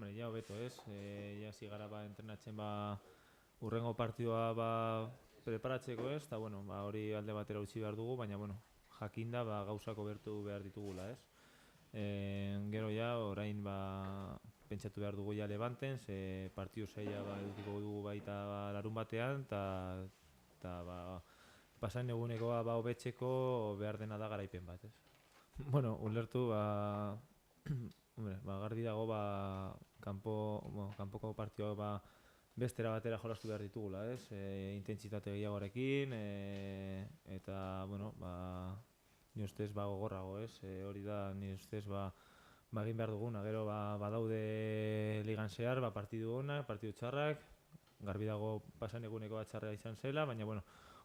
Hombre, ja hobeto, ez? Ja zigara entrenatzen urrengo partidua preparatzeko, ez? Eta, bueno, hori alde batera utzi behar dugu, baina, bueno, jakinda gauzako bertu behar ditugula, ez? Gero ja, orain pentsatu behar dugu ja Levanten, ze partidu zaila edukiko dugu baita larun batean, eta pasain egunekoa hobetzeko behar dena da garaipen bat, ez? Bueno, ulertu, hombre, garbi dago, kanpoko partidua bestera batera jolastu behar ditugula, ez? Intentsitate gehiagoarekin, eta, bueno, ni ustez gogorrago, ez? Hori da, ni ustez egin behar duguna. Gero badaude ligan zehar, partidu onak, partidu txarrak, garbi dago pasan eguneko txarra izan zela, baina, bueno,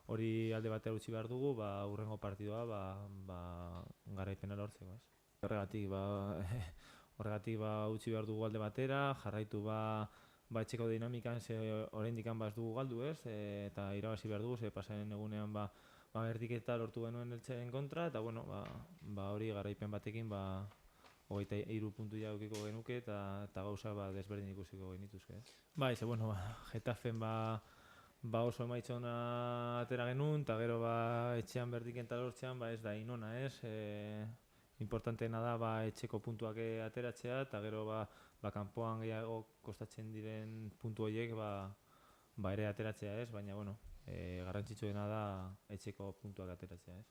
hori alde batera utzi behar dugu, urrengo partidua garaipena lortzeko, ez? Horregatik utzi behar dugu alde batera, jarraitu etxeko dinamikan ze oraindik ez dugu galdu, ez? Eta irabazi behar dugu, ze pasaren egunean berdiketa lortu genuen Eltzeren kontra, eta bueno, hori garaipen batekin 23 puntu edukiko genuke eta gauza desberdin ikusiko genituzke, ez? Bai, ze bueno, Getafen oso emaitza ona atera genuen, eta gero etxean berdiketa lortzean ez da inona, ez? Importanteena da etxeko puntuak ateratzea, eta gero kanpoan gehiago kostatzen diren puntu horiek ere ateratzea, ez? Baina, bueno, garrantzitsuena da etxeko puntuak ateratzea, ez?